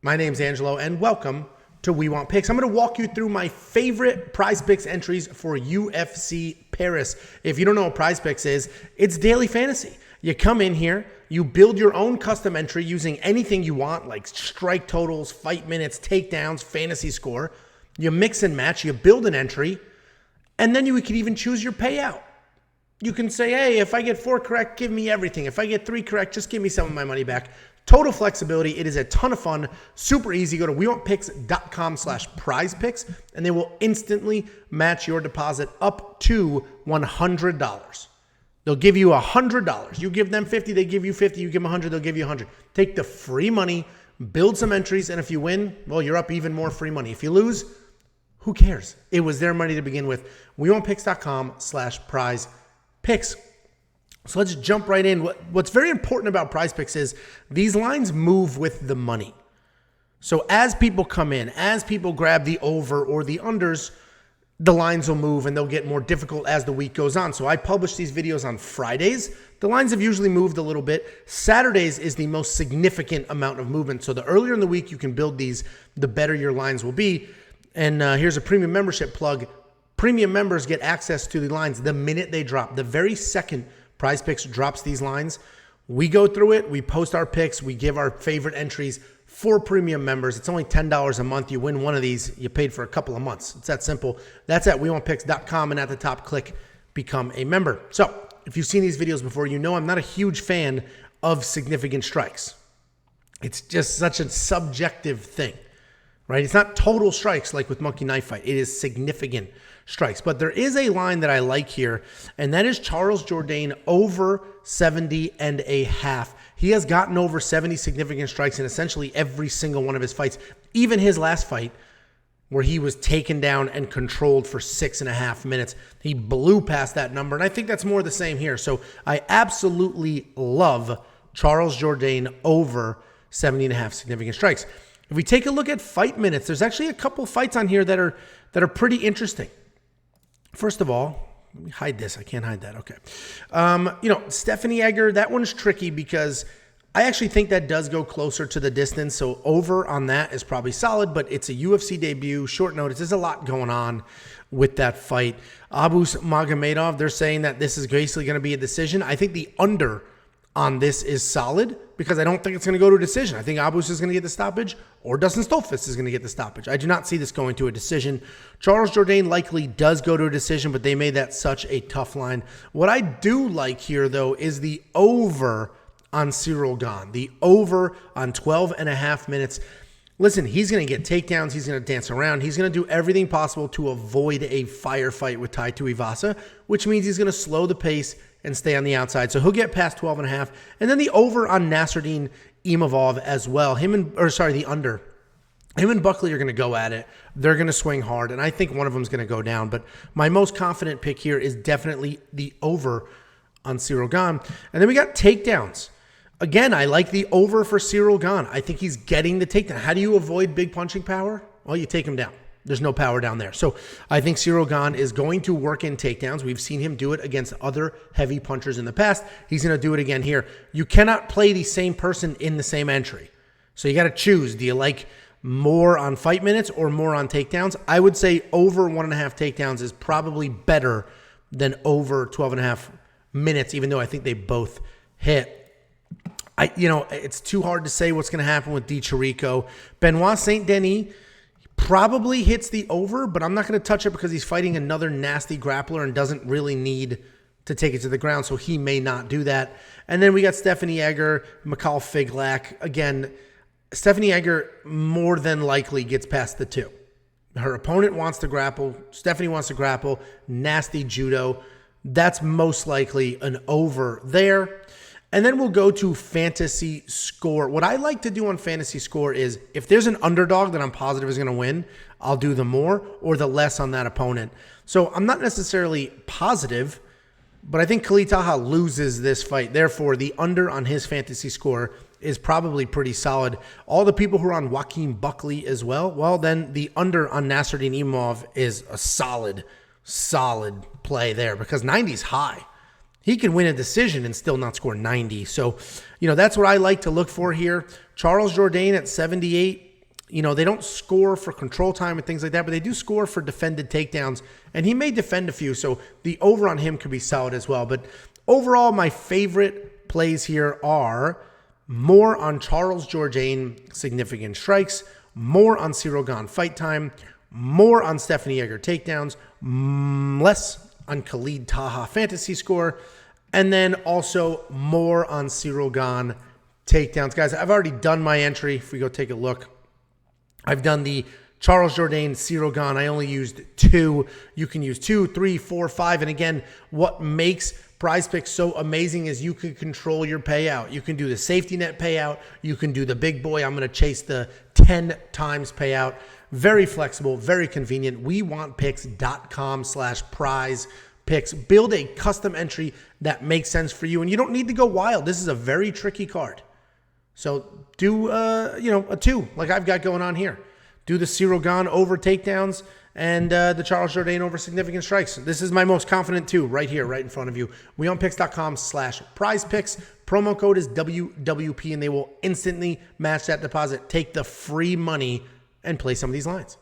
My name's Angelo, and welcome to We Want Picks. I'm going to walk you through my favorite PrizePicks entries for UFC Paris. If you don't know what PrizePicks is, it's daily fantasy. You come in here, you build your own custom entry using anything you want, like strike totals, fight minutes, takedowns, fantasy score. You mix and match, you build an entry, and then you can even choose your payout. You can say, hey, if I get 4 correct, give me everything. If I get 3 correct, just give me some of my money back. Total flexibility. It is a ton of fun. Super easy. Go to wewantpicks.com/prizepicks, and they will instantly match your deposit up to $100. They'll give you $100. You give them 50, they give you 50. You give them 100, they'll give you 100. Take the free money, build some entries, and if you win, well, you're up even more free money. If you lose, who cares? It was their money to begin with. wewantpicks.com/prizepicks. So let's jump right in. What's very important about PrizePicks is these lines move with the money. So as people come in, as people grab the over or the unders, the lines will move and they'll get more difficult as the week goes on. So I publish these videos on Fridays. The lines have usually moved a little bit. Saturdays is the most significant amount of movement. So the earlier in the week you can build these, the better your lines will be. And here's a premium membership plug. Premium members get access to the lines the minute they drop. The very second PrizePicks drops these lines, we go through it, we post our picks, we give our favorite entries for premium members. It's only $10 a month. You win one of these, you paid for a couple of months. It's that simple. That's at wewantpicks.com, and at the top, click Become a Member. So if you've seen these videos before, you know I'm not a huge fan of significant strikes. It's just such a subjective thing, right? It's not total strikes like with Monkey Knife Fight. It is significant strikes. But there is a line that I like here, and that is Charles Jourdain over 70.5. He has gotten over 70 significant strikes in essentially every single one of his fights. Even his last fight, where he was taken down and controlled for 6.5 minutes, he blew past that number, and I think that's more the same here. So I absolutely love Charles Jourdain over 70.5 significant strikes. If we take a look at fight minutes, there's actually a couple fights on here that are pretty interesting. First of all, let me hide this. I can't hide that. Okay. Stephanie Egger, that one's tricky because I actually think that does go closer to the distance. So over on that is probably solid, but it's a UFC debut, short notice. There's a lot going on with that fight. Abus Magomedov, they're saying that this is basically going to be a decision. I think the under on this is solid because I don't think it's going to go to a decision. I think Abus is going to get the stoppage or Dustin Stoltzfus is going to get the stoppage. I do not see this going to a decision. Charles Jourdain likely does go to a decision, but they made that such a tough line. What I do like here, though, is the over on Cyril Gane. The over on 12.5 minutes. Listen, he's going to get takedowns. He's going to dance around. He's going to do everything possible to avoid a firefight with Tuivasa, which means he's going to slow the pace and stay on the outside. So he'll get past 12.5. And then the over on Nasruddin Imavov as well. The under. Him and Buckley are going to go at it. They're going to swing hard, and I think one of them is going to go down. But my most confident pick here is definitely the over on Cyril Gane. And then we got takedowns. Again, I like the over for Cyril Gane. I think he's getting the takedown. How do you avoid big punching power? Well, you take him down. There's no power down there. So I think Cyril Gane is going to work in takedowns. We've seen him do it against other heavy punchers in the past. He's going to do it again here. You cannot play the same person in the same entry. So you got to choose. Do you like more on fight minutes or more on takedowns? I would say over 1.5 takedowns is probably better than over 12.5 minutes, even though I think they both hit. It's too hard to say what's going to happen with DiChirico. Benoit Saint-Denis probably hits the over, but I'm not going to touch it because he's fighting another nasty grappler and doesn't really need to take it to the ground, so he may not do that. And then we got Stephanie Egger, Mikhail Figlak. Again, Stephanie Egger more than likely gets past the 2. Her opponent wants to grapple. Stephanie wants to grapple. Nasty judo. That's most likely an over there. And then we'll go to fantasy score. What I like to do on fantasy score is if there's an underdog that I'm positive is going to win, I'll do the more or the less on that opponent. So I'm not necessarily positive, but I think Khalid Taha loses this fight. Therefore, the under on his fantasy score is probably pretty solid. All the people who are on Joaquin Buckley as well, then the under on Nasruddin Imavov is a solid play there because 90 is high. He can win a decision and still not score 90. So, that's what I like to look for here. Charles Jourdain at 78. they don't score for control time and things like that, but they do score for defended takedowns, and he may defend a few, so the over on him could be solid as well. But overall, my favorite plays here are more on Charles Jourdain significant strikes, more on Ciryl Gane fight time, more on Stephanie Egger takedowns, less on Khalid Taha fantasy score, and then also more on Ciryl Gane takedowns. Guys, I've already done my entry. If we go take a look, I've done the Charles Jourdain, Ciryl Gane. I only used 2. You can use 2, 3, 4, 5. And again, what makes PrizePicks so amazing is you can control your payout. You can do the safety net payout. You can do the big boy. I'm going to chase the 10 times payout. Very flexible, very convenient. WeWantPicks.com/PrizePicks. Build a custom entry that makes sense for you, and you don't need to go wild. This is a very tricky card. So do, a 2 like I've got going on here. Do the Ciryl Gane over takedowns and the Charles Jourdain over significant strikes. This is my most confident 2 right here, right in front of you. WeWantPicks.com/PrizePicks. Promo code is WWP, and they will instantly match that deposit. Take the free money and play some of these lines.